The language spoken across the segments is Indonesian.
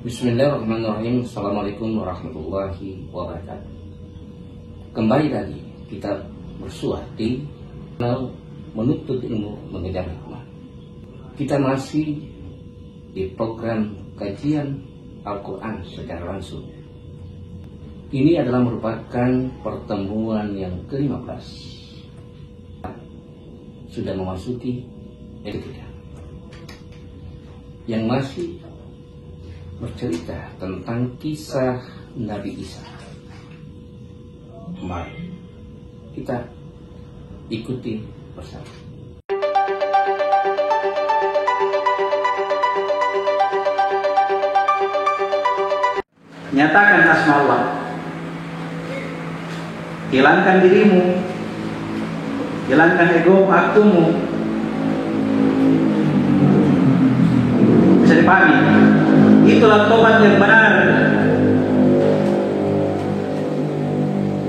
Bismillahirrahmanirrahim. Assalamualaikum warahmatullahi wabarakatuh. Kembali lagi kita bersua di menuntut ilmu mengejar hikmah. Kita masih di program kajian Al-Quran secara langsung. Ini adalah merupakan pertemuan yang ke-15. Sudah memasuki ketiga, yang masih bercerita tentang kisah Nabi Isa. Mari kita ikuti bersama. Nyatakan asma Allah, hilangkan dirimu, hilangkan ego aktumu. Bisa dipahami? Itulah tobat yang benar.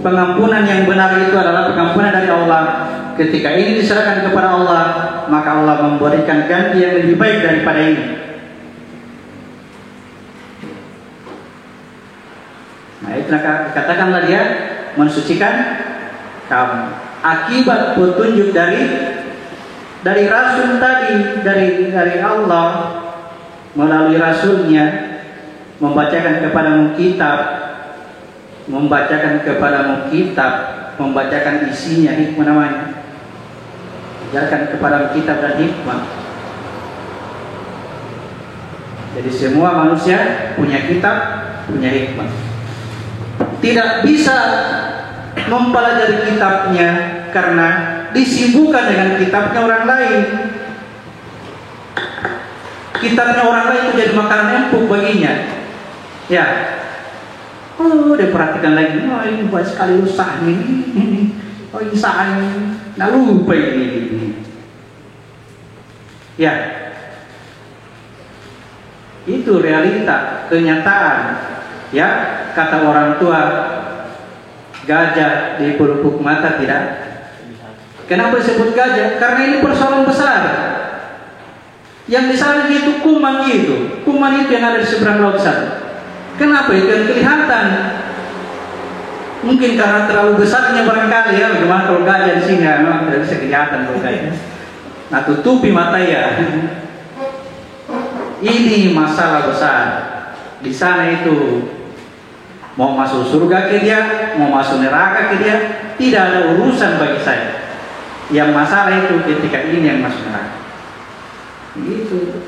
Pengampunan yang benar itu adalah pengampunan dari Allah. Ketika ini diserahkan kepada Allah, maka Allah memberikan ganti yang lebih baik daripada ini. Nah, itu katakanlah dia mensucikan kamu. Akibat petunjuk dari Rasul tadi, dari Allah melalui Rasulnya, membacakan kepadamu kitab, membacakan isinya, hikmah namanya. Ajarkan kepadamu kitab dan hikmah. Jadi semua manusia punya kitab, punya hikmah. Tidak bisa mempelajari kitabnya karena disibukkan dengan kitabnya orang lain. Kitabnya orang lain itu jadi makanan empuk baginya. Ya. Oh, dia perhatikan lagi. Oh, ini buat sekali usah nih. Oh, ini saat nah lupa ini. Ya. Itu realita, kenyataan. Ya, kata orang tua, gajah di pelupuk mata tidak. Kenapa disebut gajah? Karena ini persoalan besar. Yang di sana itu kuman itu. Kuman itu yang ada di seberang laut sana. Kenapa itu yang kelihatan? Mungkin karena terlalu besarnya barangkali ya. Bagaimana kalau gajah di sini memang tidak bisa kelihatan kalau gajah. Nah, tutupi mata ya. Ini masalah besar. Di sana itu mau masuk surga ke dia, mau masuk neraka ke dia, tidak ada urusan bagi saya. Yang masalah itu ketika ini yang masuk neraka. Gitu.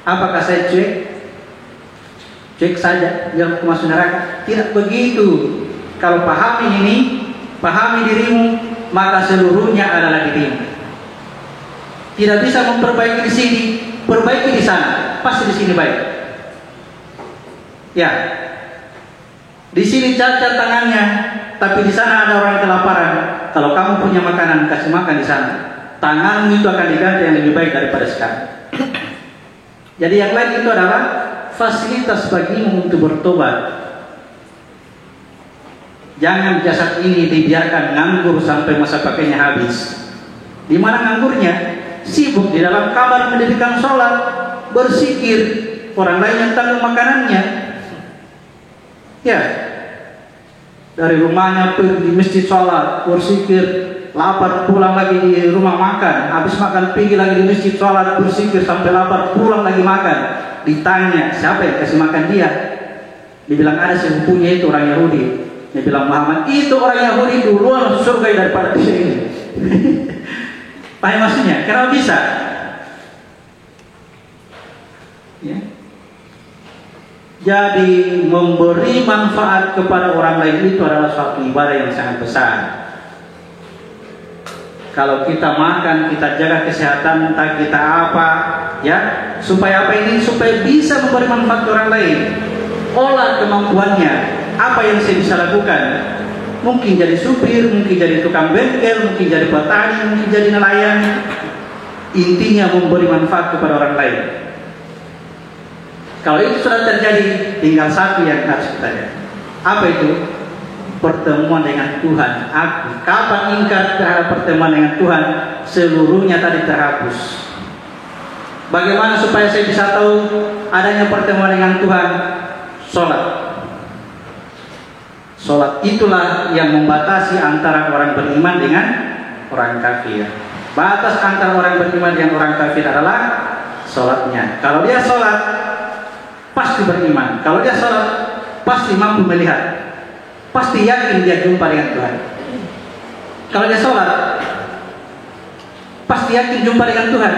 Apakah saya cek saja yang masuk neraka? Tidak begitu. Kalau pahami ini, pahami dirimu, maka seluruhnya adalah dirimu. Tidak bisa memperbaiki di sini, perbaiki di sana. Pasti di sini baik. Ya. Di sini cacat tangannya, tapi di sana ada orang yang kelaparan. Kalau kamu punya makanan, kasih makan di sana. Tanganmu itu akan diganti yang lebih baik daripada sekarang. Jadi yang lain itu adalah fasilitas bagimu untuk bertobat. Jangan jasad ini dibiarkan nganggur sampai masa pakainya habis. Di mana nganggurnya? Sibuk di dalam kamar mendirikan sholat, bersikir. Orang lain yang tanggung makanannya. Ya, dari rumahnya pergi di masjid sholat, bersikir. Lapar pulang lagi di rumah makan, habis makan pergi lagi di masjid sholat, bersikir sampai lapar pulang lagi makan. Ditanya siapa yang kasih makan dia, dibilang ada sepupunya itu orang Yahudi. Dia bilang Muhammad itu orang Yahudi duluan masuk surga daripada di sini. Paham maksudnya? Kenapa bisa? Ya. Jadi memberi manfaat kepada orang lain itu adalah suatu ibadah yang sangat besar. Kalau kita makan, kita jaga kesehatan, entah kita apa, ya, supaya apa ini? Supaya bisa memberi manfaat ke orang lain. Olah kemampuannya, apa yang saya bisa lakukan? Mungkin jadi supir, mungkin jadi tukang bengkel, mungkin jadi petani, mungkin jadi nelayan. Intinya memberi manfaat kepada orang lain. Kalau itu sudah terjadi, tinggal satu yang harus kita lihat. Apa itu? Pertemuan dengan Tuhan. Aku kapan ingkar terhadap pertemuan dengan Tuhan, seluruhnya tadi terhapus. Bagaimana supaya saya bisa tahu adanya pertemuan dengan Tuhan? Sholat. Sholat itulah yang membatasi antara orang beriman dengan orang kafir. Batas antara orang beriman dengan orang kafir adalah sholatnya. Kalau dia sholat, pasti beriman. Kalau dia sholat, pasti mampu melihat. Pasti yakin dia jumpa dengan Tuhan. Kalau dia sholat, pasti yakin jumpa dengan Tuhan.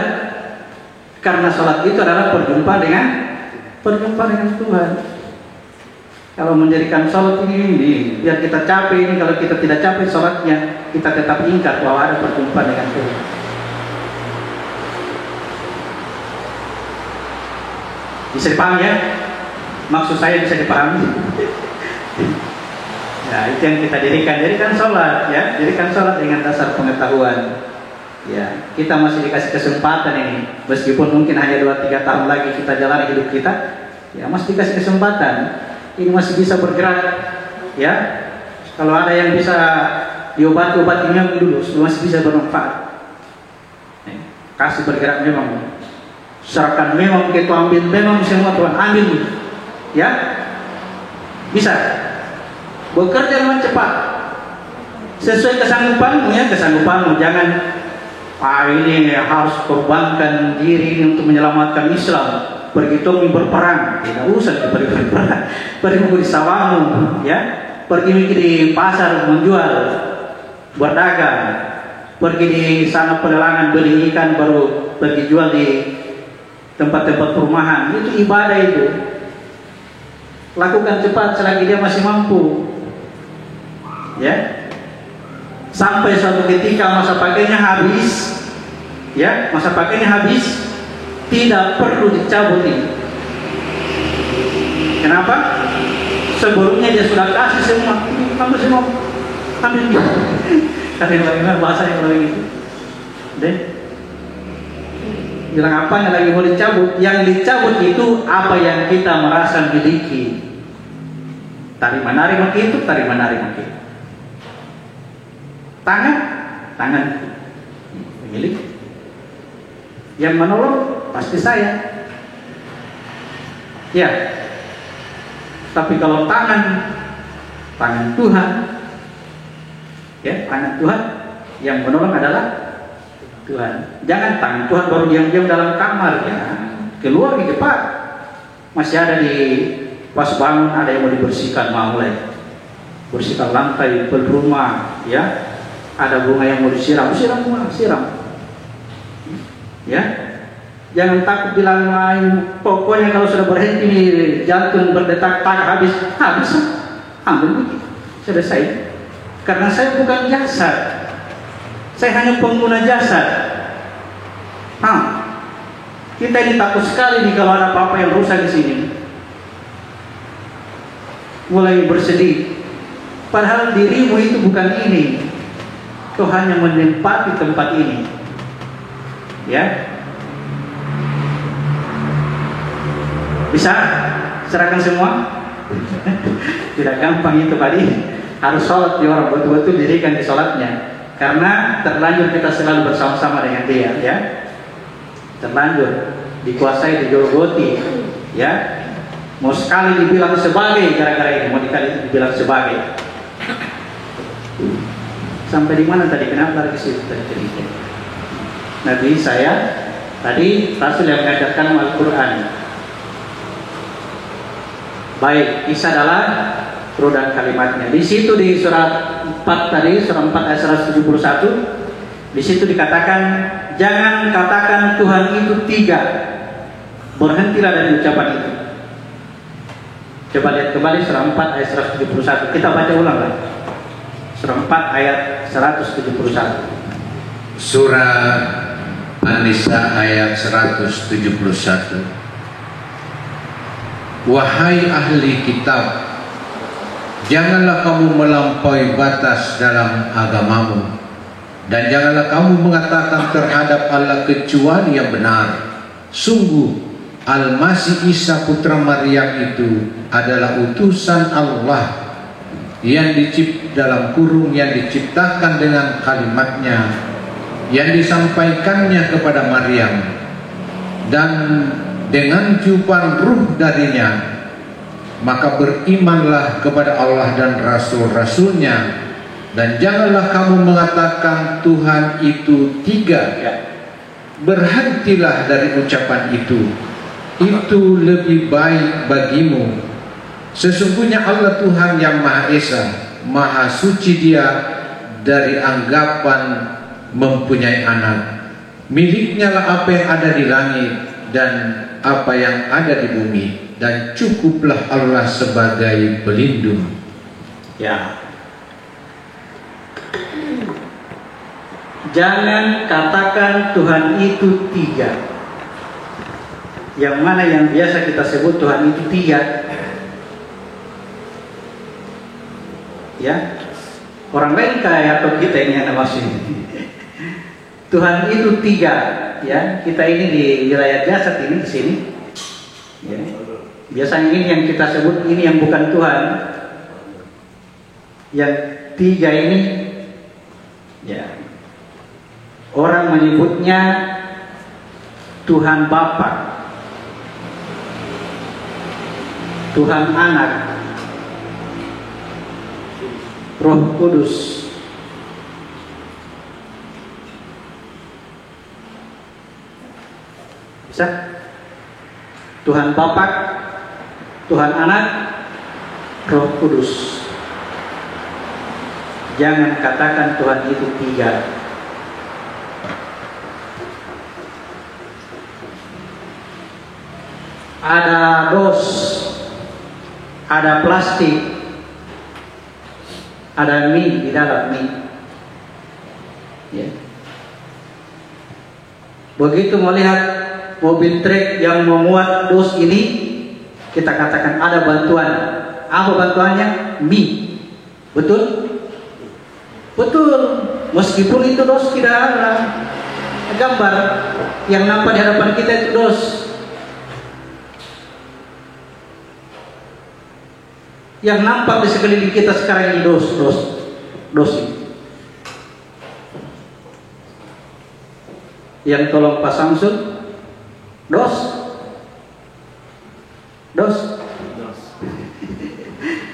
Karena sholat itu adalah berjumpa dengan Tuhan. Kalau mendirikan sholat ini biar kita capek ini, kalau kita tidak capek sholatnya, kita tetap ingat bahwa ada berjumpa dengan Tuhan. Bisa dipahami ya? Maksud saya bisa dipahami. Ya, itu yang kita dirikan sholat ya, dirikan sholat dengan dasar pengetahuan. Ya, kita masih dikasih kesempatan ini, meskipun mungkin hanya 2-3 tahun lagi kita jalani hidup kita, ya masih dikasih kesempatan. Ini masih bisa bergerak, ya. Kalau ada yang bisa diobati-obatinya dulu, masih bisa bermanfaat. Kasih bergerak memang, serahkan memang, kita ambil memang semua Tuhan ambil, ya. Bisa bekerja dengan cepat, sesuai kesanggupanmu ya, kesanggupanmu. Jangan ini harus korbankan diri untuk menyelamatkan Islam, pergi tong berperang, tidak usah pergi berperang, pergi di sawahmu, ya, pergi di pasar menjual, berdagang, pergi di sana pelelangan beli ikan, baru pergi jual di tempat-tempat perumahan. Itu ibadah itu. Lakukan cepat selagi dia masih mampu, ya. Sampai suatu ketika masa pakainya habis, ya, masa pakainya habis, tidak perlu dicabut ini. Kenapa? Sebelumnya dia sudah kasih semua, kamu semua ambil. Kalian bagaimana bahasa yang lagi itu? Deh, bilang apanya lagi mau dicabut? Yang dicabut itu apa yang kita merasa miliki. Tarik menarik itu, tarik menarik itu. Tangan milik. Yang menolong pasti saya, ya. Tapi kalau tangan Tuhan, ya, tangan Tuhan yang menolong adalah Tuhan. Jangan tangan Tuhan baru diam-diam dalam kamar, ya. Keluar di depan, masih ada di pas bangun ada yang mau dibersihkan, mau mulai bersihkan lantai rumah, ya. Ada bunga yang mau disiram, siram. Ya, jangan takut bilang lain. Pokoknya kalau sudah berhenti jantung berdetak habis, ambil begitu, selesai. Karena saya bukan jasad, saya hanya pengguna jasad. Kita ini takut sekali nih kalau ada apa-apa yang rusak di sini. Mulai bersedih. Padahal dirimu itu bukan ini. Kau hanya menempati tempat ini, ya. Bisa serahkan semua. Tidak gampang itu tadi. Harus sholat di orang betul-betul dirikan di sholatnya. Karena terlanjur kita selalu bersama-sama dengan dia, ya. Terlanjur dikuasai, dijogoti, ya. Mau sekali dibilang sebagai gara-gara ini, mau dibilang sebagai. Sampai di mana tadi? Kenapa lagi situ tadi cerita? Nabi saya tadi Rasul yang mengajarkan Al-Quran. Baik, kisah adalah perudahan kalimatnya. Di situ di surat 4 tadi, surat 4 ayat 171, di situ dikatakan jangan katakan Tuhan itu 3. Berhentilah dari ucapan itu. Coba lihat kembali surah 4 ayat 171. Kita baca ulang lah. Surah 4 ayat 171. Surah An-Nisa ayat 171. Wahai ahli kitab, janganlah kamu melampaui batas dalam agamamu, dan janganlah kamu mengatakan terhadap Allah kecuali yang benar. Sungguh Al-Masih Isa putra Maryam itu adalah utusan Allah yang diciptakan dengan kalimatnya yang disampaikannya kepada Maryam. dan dengan tiupan ruh darinya, maka berimanlah kepada Allah dan Rasul-Rasulnya, dan janganlah kamu mengatakan Tuhan itu tiga. Berhentilah dari ucapan itu lebih baik bagimu. Sesungguhnya Allah Tuhan yang Maha Esa, Maha Suci Dia dari anggapan mempunyai anak. Miliknya lah apa yang ada di langit dan apa yang ada di bumi, dan cukuplah Allah sebagai pelindung. Ya. Jangan katakan Tuhan itu tiga. Yang mana yang biasa kita sebut Tuhan itu tiga? Ya. Orang lain kayak atau kita ini yang maksud. Tuhan itu tiga, ya. Kita ini di wilayah jasad ini di sini. Ya. Biasanya ini yang kita sebut ini yang bukan Tuhan. Yang tiga ini, ya. Orang menyebutnya Tuhan Bapa, Tuhan Anak, Roh Kudus. Bisa? Tuhan Bapa, Tuhan Anak, Roh Kudus. Jangan katakan Tuhan itu tiga. Ada dos, ada plastik, ada mie di dalam mie. Ya. Begitu melihat mobil truk yang memuat dos ini, kita katakan ada bantuan. Apa bantuannya? Mie. Betul? Betul. Meskipun itu dos tidak ada gambar, yang nampak di hadapan kita itu dos. Yang nampak di sekeliling kita sekarang ini dos ini. Yang tolong Pak Samsul, dos.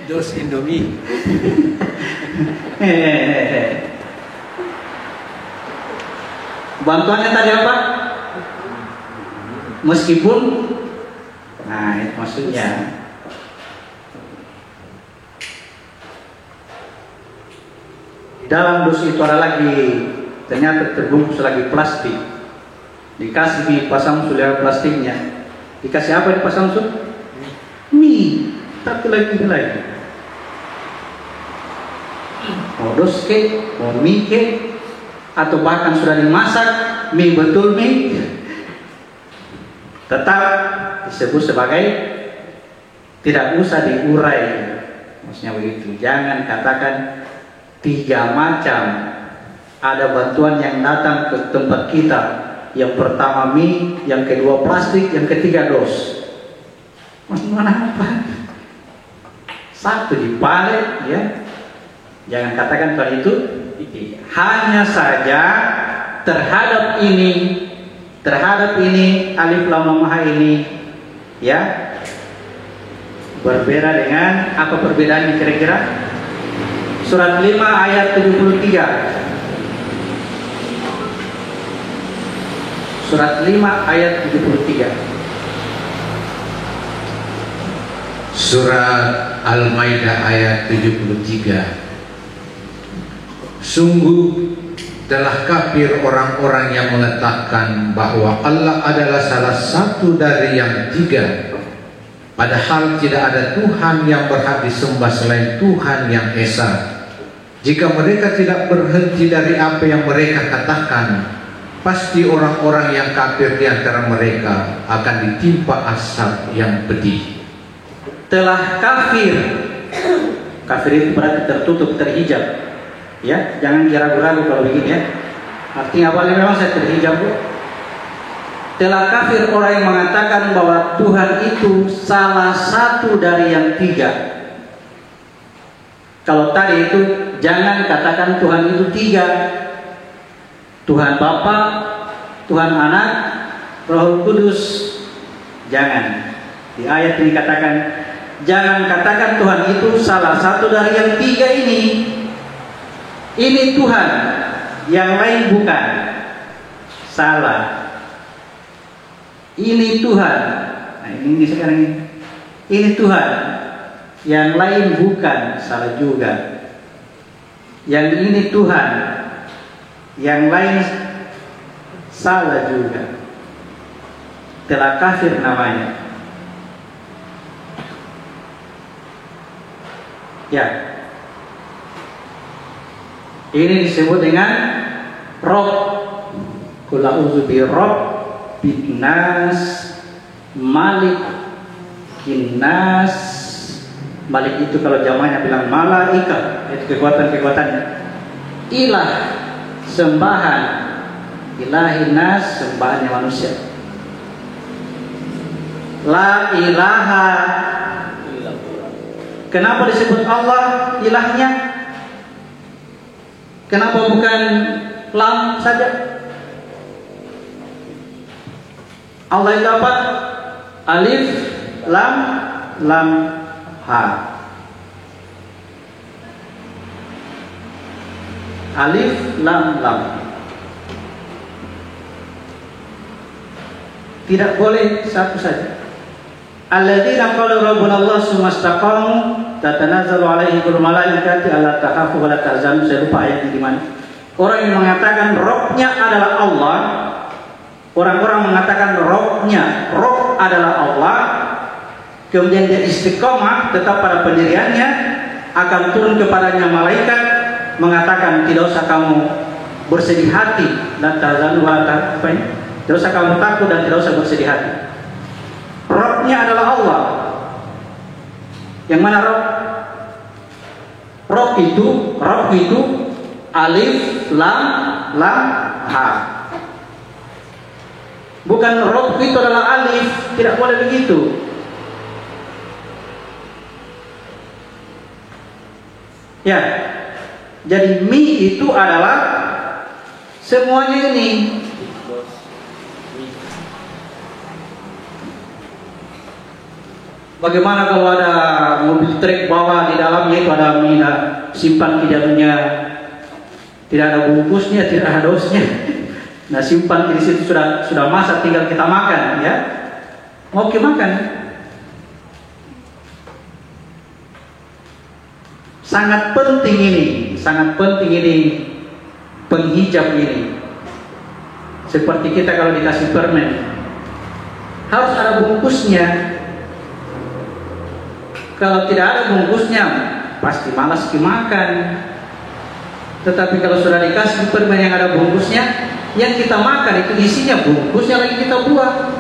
Dos Indomie. Bantuannya tadi apa? Meskipun, nah itu maksudnya. Dalam dus itu ada lagi, ternyata terbungkus lagi plastik. Dikasih di pasang sudah plastiknya. Dikasih apa di pasang sudah? Mie. Tapi lagi. Mau dos ke, mau mie ke, atau bahkan sudah dimasak mie, betul mie, tetap disebut sebagai tidak usah diurai. Maksudnya begitu. Jangan katakan tiga macam. Ada bantuan yang datang ke tempat kita. Yang pertama mie, yang kedua plastik, yang ketiga dos. Mana apa? Satu di palet, ya. Jangan katakan kalau itu. Hanya saja terhadap ini alif lam mim ini, ya, berbeda dengan apa perbedaannya kira-kira? Surat 5 ayat 73. Surat 5 ayat 73. Surat Al-Maidah ayat 73. Sungguh telah kafir orang-orang yang mengatakan bahwa Allah adalah salah satu dari yang tiga, padahal tidak ada Tuhan yang berhak disembah selain Tuhan yang Esa. Jika mereka tidak berhenti dari apa yang mereka katakan, pasti orang-orang yang kafir di antara mereka akan ditimpa asap yang pedih. Telah kafir itu berarti tertutup, terhijab. Ya, jangan ragu-ragu kalau begini ya. Artinya apa? Memang saya terhijab, Bu. Telah kafir orang yang mengatakan bahwa Tuhan itu salah satu dari yang tiga. Kalau tadi itu jangan katakan Tuhan itu tiga. Tuhan Bapa, Tuhan Anak, Roh Kudus jangan. Di ayat ini katakan, jangan katakan Tuhan itu salah satu dari yang tiga ini. Ini Tuhan, yang lain bukan. Salah. Ini Tuhan. Nah ini sekarang ini. Ini Tuhan, yang lain bukan. Salah juga. Yang ini Tuhan, yang lain salah juga. Telah kafir namanya. Ya, ini disebut dengan Rob. Qul a'udzu bi rabbin nas, malik kinnas. Malik itu kalau jamannya bilang malaika, itu kekuatan-kekuatannya. Ilah, sembahan. Ilahin nas, sembahannya manusia. La ilaha. Kenapa disebut Allah ilahnya? Kenapa bukan lam saja? Allah itu apa? Alif, lam, lam, ha. Alif, lam, lam. Tidak boleh satu saja. Alladzina qalu rabbuna Allah tsumma istaqamu tatanazzalu alaihimul malaikatu alla takhafu wa la tahzanu. Saya lupa ayatnya di mana. Orang yang mengatakan Rabb-nya adalah Allah, orang-orang mengatakan Rabb-nya, Rabb adalah Allah, kemudian dia istiqomah tetap pada pendiriannya, akan turun kepadanya malaikat mengatakan tidak usah kamu bersedih hati dan tahzanu wa la tidak usah kamu takut dan tidak usah bersedih hati. Rabb-nya adalah Allah. Yang mana Rabb? Rabb itu alif, lam, lam, ha. Bukan Rabb itu adalah alif, tidak boleh begitu. Ya. Jadi mi itu adalah semuanya ini. Bagaimana kalau ada mobil truk bawa di dalamnya itu ada mie, simpan di dalamnya, tidak ada bungkusnya, tidak ada dosnya. Nah simpan di situ sudah masak, tinggal kita makan, ya. Mau kita makan. Sangat penting ini penghijab ini. Seperti kita kalau dikasih permen, harus ada bungkusnya. Kalau tidak ada bungkusnya, pasti malas dimakan. Tetapi kalau sudah dikasih permen yang ada bungkusnya, yang kita makan itu isinya bungkusnya lagi kita buang.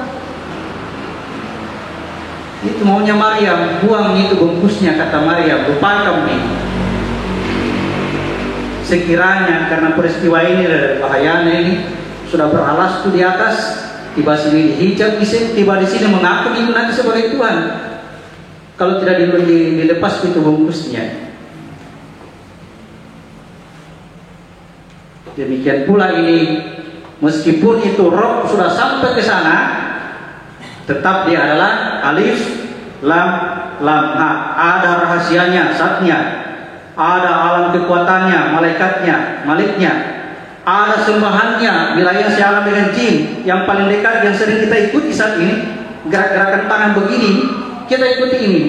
Itu maunya Maryam, buang itu bungkusnya, kata Maryam, lupakan ini. Sekiranya karena peristiwa ini dari bahayanya ini sudah beralas tuh di atas, tiba sini dihijab, tiba di sini mengaku itu nanti sebagai Tuhan. Kalau tidak dilepas itu bungkusnya. Demikian pula ini, meskipun itu Rob sudah sampai ke sana, tetap dia adalah alif, lam, lam, ha. Ada rahasianya, zatnya, ada alam kekuatannya, malaikatnya, maliknya, ada sembahannya, wilayah sealam dengan jin yang paling dekat yang sering kita ikuti saat ini, gerak-gerakan tangan begini. Kita ikuti ini.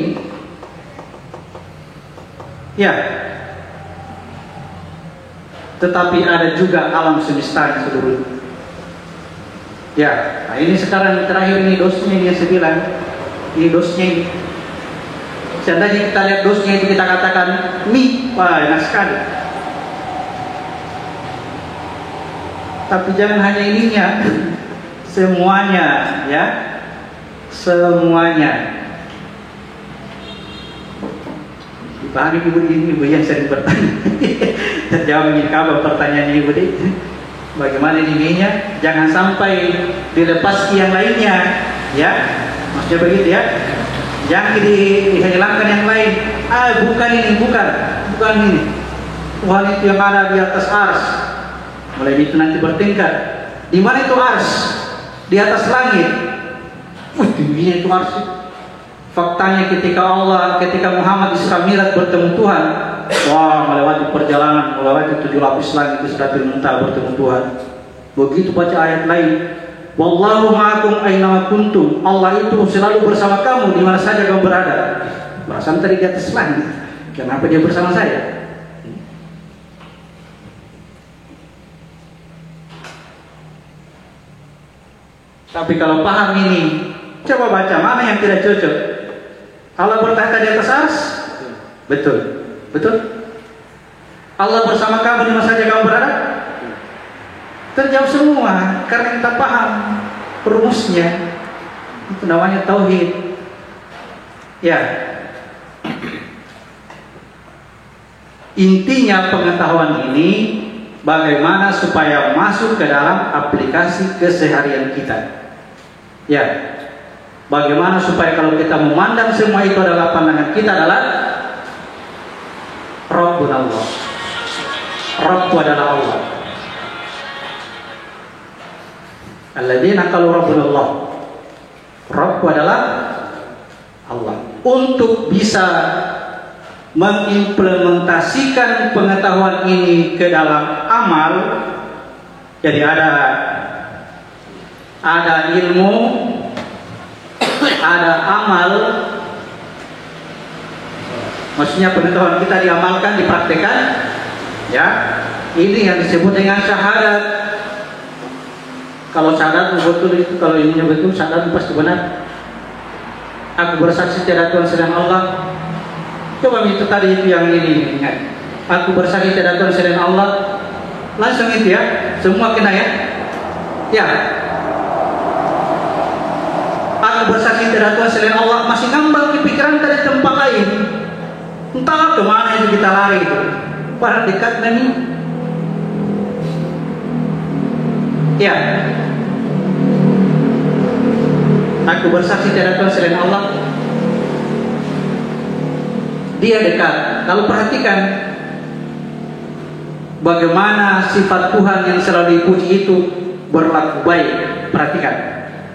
Ya. Tetapi ada juga alam semesta seluruh. Ya. Nah ini sekarang terakhir ini dosnya ini yang saya bilang. Ini dosnya ini. Seandainya kita lihat dosnya itu kita katakan mie. Wah enak sekali. Tapi jangan hanya ininya. Semuanya. Ya. Semuanya. Pahami ibu yang sering bertanya. Terjawab ini kabar pertanyaan ibu deh. Bagaimana dirinya? Jangan sampai dilepas yang lainnya, ya. Maksudnya begitu ya. Jangan dihilangkan yang lain. Bukan ini, bukan ini. Tuhan itu yang ada di atas ars. Mulai itu nanti bertingkat. Di mana itu ars? di atas langit. Tingginya itu arsy. Faktanya ketika Muhammad Isra Mi'raj bertemu Tuhan, wah, melewati perjalanan, melewati 7 lapis langit ke Sidratil Muntaha bertemu Tuhan. Begitu baca ayat lain, wallahu ma'akum aina ma kuntum. Allah itu selalu bersama kamu di mana saja kamu berada. Perasaan tadi di atas langit. Kenapa dia bersama saya? Tapi kalau paham ini, coba baca mana yang tidak cocok. Allah bertahta di atas ars? Betul. Betul? Allah bersama kamu di mana saja kamu berada? Terjawab semua karena kita paham rumusnya. Itu namanya tauhid. Ya. Intinya pengetahuan ini bagaimana supaya masuk ke dalam aplikasi keseharian kita. Ya. Bagaimana supaya kalau kita memandang semua itu adalah pandangan kita adalah Rabbun Allah. Rabb adalah Allah. Alladzina qalu Rabbun Allah. Rabb adalah Allah. Untuk bisa mengimplementasikan pengetahuan ini ke dalam amal, jadi ada ilmu, ada amal, maksudnya pengetahuan kita diamalkan, dipraktekkan, ya. Ini yang disebut dengan syahadat. Kalau syahadat betul itu, kalau ilmunya betul, syahadat pasti benar. Aku bersaksi tiada Tuhan selain Allah. Coba itu tadi itu yang ini ingat. Aku bersaksi tiada Tuhan selain Allah. Langsung itu ya, semua kena ya. Ya. Aku bersaksi tiada Tuhan selain Allah, masih ngambang di pikiran dari tempat lain. Entah kemana itu kita lari itu. Padahal dekat Nabi. Ya. Aku bersaksi tiada Tuhan selain Allah. Dia dekat. Lalu perhatikan bagaimana sifat Tuhan yang selalu dipuji itu berlaku baik. Perhatikan.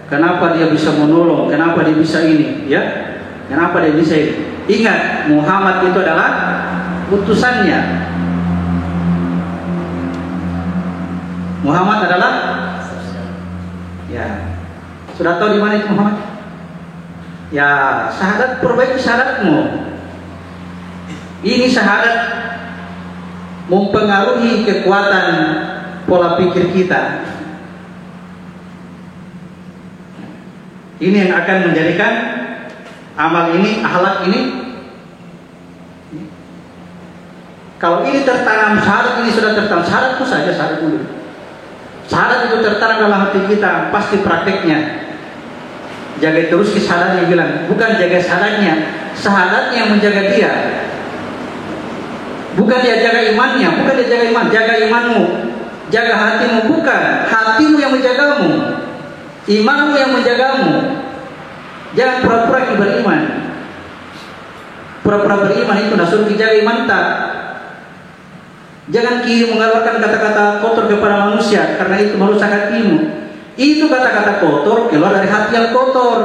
Kenapa dia bisa menolong? Kenapa dia bisa ini? Ya. Kenapa dia bisa ini? Ingat, Muhammad itu adalah utusannya. Muhammad adalah, ya, sudah tahu di mana itu Muhammad? Ya, syahadat, perbaiki syahadatmu. Ini syahadat mempengaruhi kekuatan pola pikir kita. Ini yang akan menjadikan amal ini, akhlak ini. Kalau ini tertanam, syahadat ini sudah tertanam, syahadat itu saja, syahadat dulu. Syahadat itu tertanam dalam hati kita, pasti prakteknya. Jaga terus syahadatnya, bilang, bukan jaga syahadatnya, syahadatnya yang menjaga dia. Bukan dia jaga imannya, bukan dia jaga iman, jaga imanmu, jaga hatimu, bukan hatimu yang menjagamu, imanmu yang menjagamu. Jangan pura-pura beriman. Pura-pura beriman itu nasuruh dijaga iman tak. Jangan kiri mengeluarkan kata-kata kotor kepada manusia, karena itu merusak hatimu. Itu kata-kata kotor keluar dari hati yang kotor.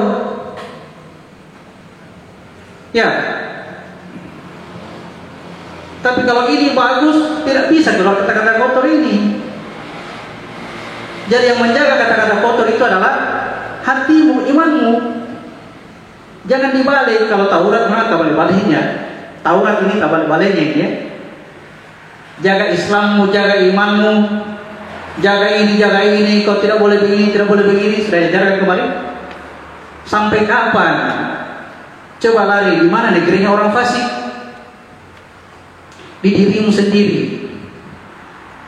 Ya. Tapi kalau ini bagus, tidak bisa keluar kata-kata kotor ini. Jadi yang menjaga kata-kata kotor itu adalah hatimu, imanmu. Jangan dibalik. Kalau Taurat mana tak balik-baliknya. Taurat ini tak balik-baliknya ya. Jaga Islammu, jaga imanmu, jaga ini, kau tidak boleh begini, tidak boleh begini. Sudah dijaga kembali. Sampai kapan? Coba lari. Di mana negerinya orang fasik? Di dirimu sendiri.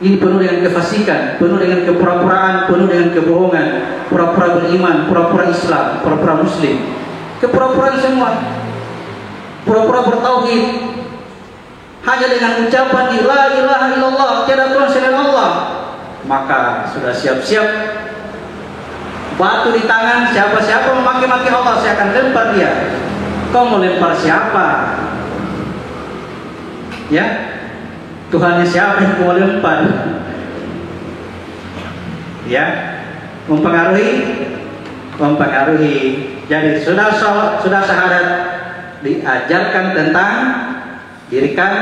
Ini penuh dengan kefasikan, penuh dengan kepura-puraan, penuh dengan kebohongan, pura-pura beriman, pura-pura Islam, pura-pura Muslim, kepura-puraan semua, pura-pura bertauhid, hanya dengan ucapan la ilaha illallah, tiada Tuhan selain Allah, maka sudah siap-siap batu di tangan. Siapa-siapa memaki-maki Allah, saya akan lempar dia. Kau mau lempar siapa? Ya, Tuhannya siapa yang mau lempar? Ya, mempengaruhi. Jadi sudah syahadat, diajarkan tentang dirikan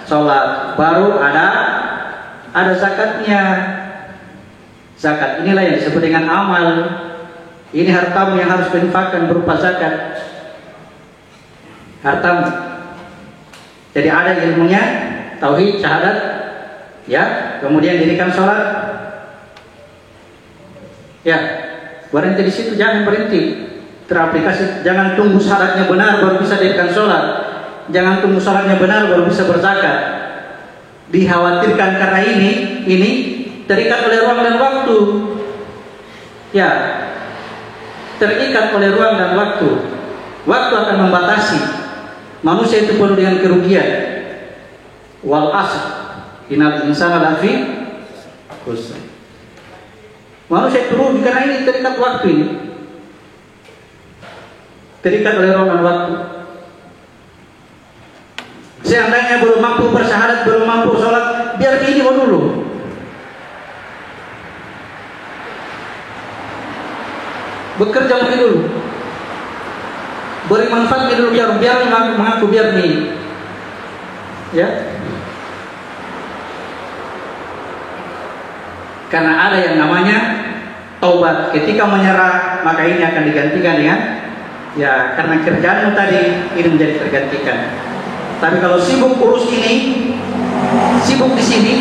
sholat, baru ada zakatnya. Zakat inilah yang disebut dengan amal. Ini hartamu yang harus diinfakkan berupa zakat. Hartamu. Jadi ada ilmunya, tauhid, syahadat, ya, kemudian dirikan sholat. Ya, berhenti di situ, jangan berhenti. Teraplikasi, jangan tunggu syaratnya benar baru bisa dirikan sholat. Jangan tunggu syaratnya benar baru bisa berzakat. Dikhawatirkan karena ini terikat oleh ruang dan waktu. Ya, terikat oleh ruang dan waktu. Waktu akan membatasi. Manusia itu penuh dengan kerugian. Wal asr, innal insana lafi khusr. Manusia itu rugi karena ini terikat waktu ini. Terikat oleh ruang dan waktu. Seandainya belum mampu bersyahadat, belum mampu sholat, biar ini dulu. Bekerja dulu, beri manfaat dulu, biar mengaku biar nih, ya. Karena ada yang namanya taubat. Ketika menyerah, maka ini akan digantikan dengan, ya, karena kerjaanmu tadi ini menjadi tergantikan. Tapi kalau sibuk urus ini, sibuk di sini,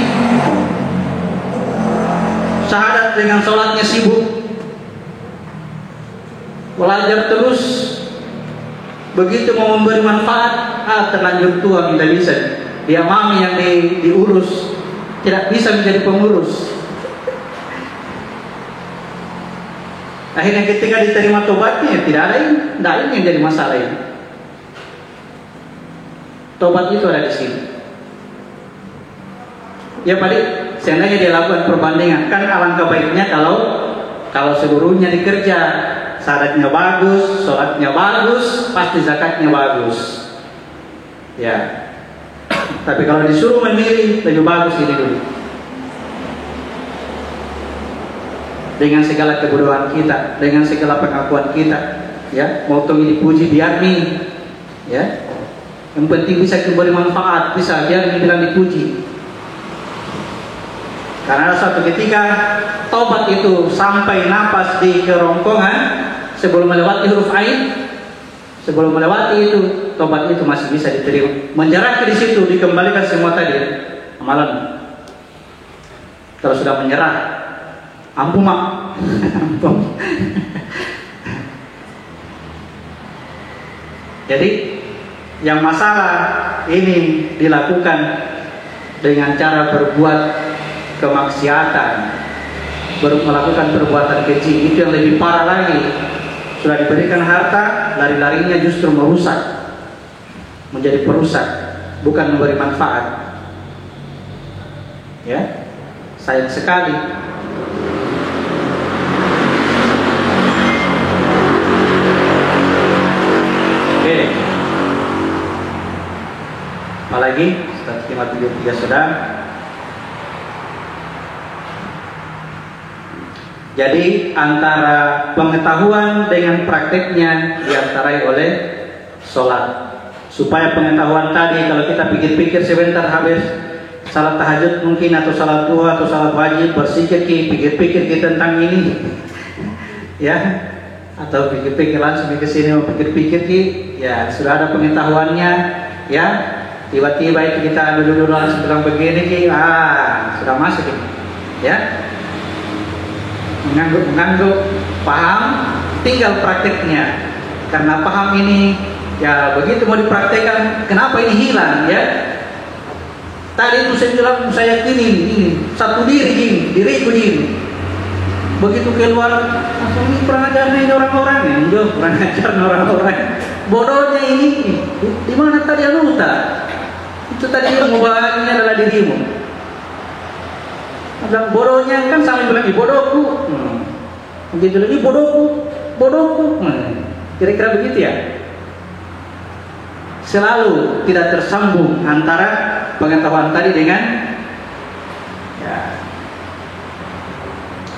syahadat dengan sholatnya sibuk. Belajar terus, begitu mau memberi manfaat, terlanjur tua tidak bisa. Dia mami yang diurus, tidak bisa menjadi pengurus. Akhirnya ketika diterima tobatnya, tidak ada yang jadi masalah ini. Tobat itu ada di sini. Ya paling seandainya dia lakukan perbandingan, kan alangkah baiknya kalau seluruhnya dikerja. Syaratnya bagus, sholatnya bagus, pasti zakatnya bagus. Ya. Tapi kalau disuruh memilih, lebih bagus ini dulu. Dengan segala kebodohan kita, dengan segala pengakuan kita, ya, mau tunggu dipuji biar nih, ya. Yang penting bisa memberi manfaat, bisa biar ini bilang dipuji. Karena suatu ketika tobat itu sampai napas di kerongkongan, sebelum melewati huruf ain, sebelum melewati itu, tobat itu masih bisa diterima. Menyerah di situ, dikembalikan semua tadi amalan. Kalau sudah menyerah, ampun mak, ampun. Jadi yang masalah ini dilakukan dengan cara berbuat kemaksiatan, melakukan perbuatan keji, itu yang lebih parah lagi. Sudah diberikan harta, lari-larinya justru merusak, menjadi perusak, bukan memberi manfaat. Ya, sayang sekali. Oke, apalagi 153 sudah. Jadi antara pengetahuan dengan prakteknya diantarai oleh sholat. Supaya pengetahuan tadi, kalau kita pikir-pikir sebentar habis salat tahajud mungkin, atau salat duha, atau salat wajib, bersikir pikir-pikir kita tentang ini, ya, atau pikir-pikir langsung ke sini mau pikir-pikir ya sudah ada pengetahuannya, ya. Tiba-tiba itu kita dulu langsung bilang begini sudah masuk ini, ya. Mengangguk, paham, tinggal prakteknya. Karena paham ini, ya begitu mau dipraktekkan, kenapa ini hilang, ya? Tadi itu saya bilang, saya ini satu diri, diriku ini. Begitu keluar, langsung ini kurang ajar nih orang-orang, ya, kurang ajar orang-orang. Bodohnya ini, di mana tadi anuta? Itu tadi yang mubahnya adalah dirimu. Bilang bodohnya kan sama bilang bodohku, begitu lagi bodohku, kira-kira begitu ya. Selalu tidak tersambung antara pengetahuan tadi dengan, ya,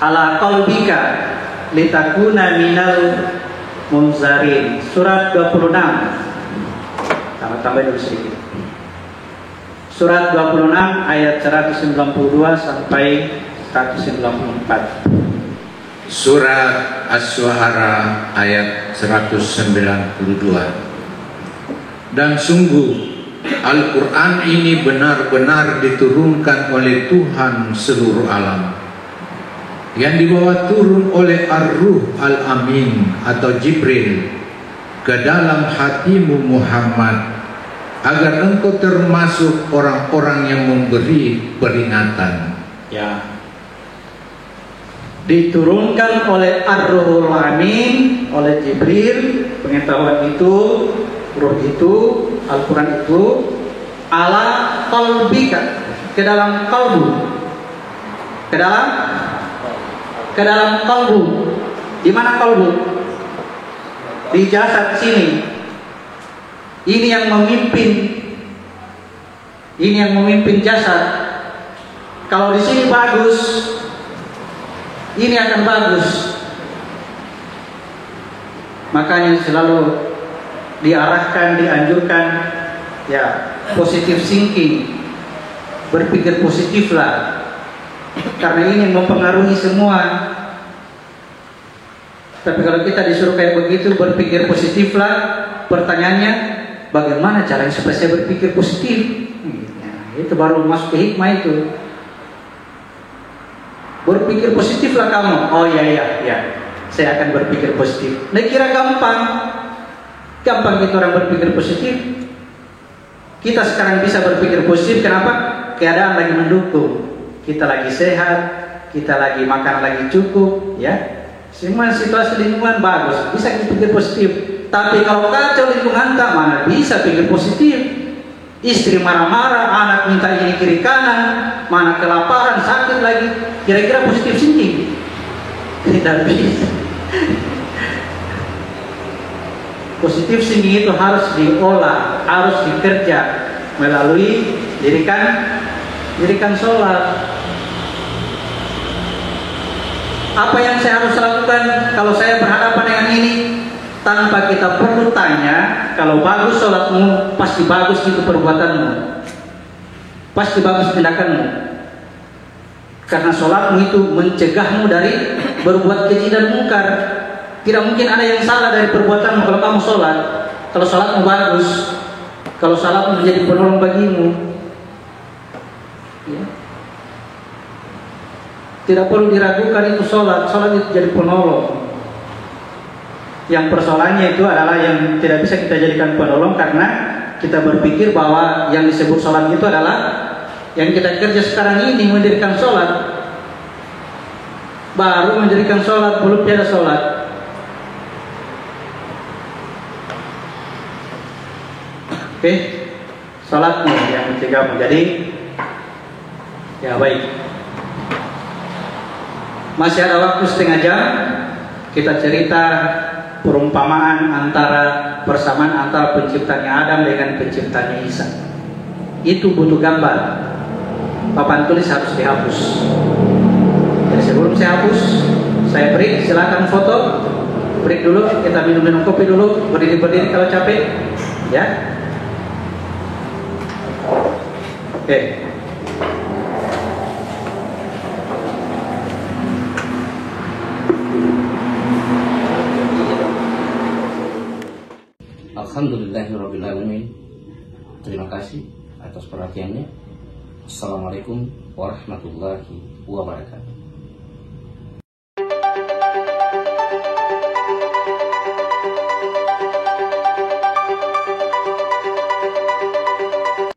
ala qalbika litakuna minal munzarin. Surat 26. Tambah dulu sedikit. Surat 26 ayat 192 sampai 194. Surat Asy-Syu'ara ayat 192. Dan sungguh Al-Quran ini benar-benar diturunkan oleh Tuhan seluruh alam, yang dibawa turun oleh Ar-Ruh Al-Amin atau Jibril ke dalam hatimu Muhammad, agar engkau termasuk orang-orang yang memberi peringatan. Ya. Diturunkan oleh Ar-Ruhul Amin, oleh Jibril, pengetahuan itu, ruh itu, Al-Quran itu, ala qalbika, ke dalam kalbu, ke dalam kalbu. Di mana kalbu? Di jasad sini. Ini yang memimpin jasad. Kalau di sini bagus, ini akan bagus. Makanya selalu diarahkan, dianjurkan, ya, positive thinking, berpikir positiflah, karena ini mempengaruhi semua. Tapi kalau kita disuruh kayak begitu, berpikir positiflah, pertanyaannya, bagaimana caranya supaya saya berpikir positif? Nah, itu baru masuk ke hikmah itu. Berpikir positiflah kamu. Oh ya, saya akan berpikir positif. Nah, kira gampang kita orang berpikir positif. Kita sekarang bisa berpikir positif. Kenapa? Keadaan lagi mendukung. Kita lagi sehat, kita lagi makan lagi cukup, ya. Semua situasi lingkungan bagus, bisa kita pikir positif. Tapi kalau kacau lingkungan, tak mana bisa pikir positif. Istri marah-marah, anak minta ini kiri kanan, mana kelaparan, sakit lagi. Kira-kira positif thinking? Tidak bisa. Positif thinking itu harus diolah, harus dikerja melalui dirikan sholat. Apa yang saya harus lakukan kalau saya berhadapan dengan ini? Tanpa kita perlu tanya, kalau bagus sholatmu, pasti bagus itu perbuatanmu, pasti bagus tindakanmu. Karena sholatmu itu mencegahmu dari berbuat keji dan mungkar. Tidak mungkin ada yang salah dari perbuatanmu kalau kamu sholat. Kalau sholatmu bagus, kalau sholatmu menjadi penolong bagimu, ya. Tidak perlu diragukan itu sholat itu jadi penolong. Yang persoalannya itu adalah yang tidak bisa kita jadikan penolong karena kita berpikir bahwa yang disebut sholat itu adalah yang kita kerja sekarang ini, mendirikan sholat. Baru mendirikan sholat, belum tiada sholat. Oke, sholatmu yang mencegahmu. Jadi, ya baik. Masih ada waktu setengah jam. Kita cerita perumpamaan persamaan antara penciptanya Adam dengan penciptanya Isa. Itu butuh gambar. Papan tulis harus dihapus. Jadi sebelum saya hapus, saya break. Silakan foto. Break dulu. Kita minum kopi dulu. Berdiri kalau capek. Ya. Oke. Alhamdulillahirrabbilalamin. Terima kasih atas perhatiannya. Assalamualaikum warahmatullahi wabarakatuh.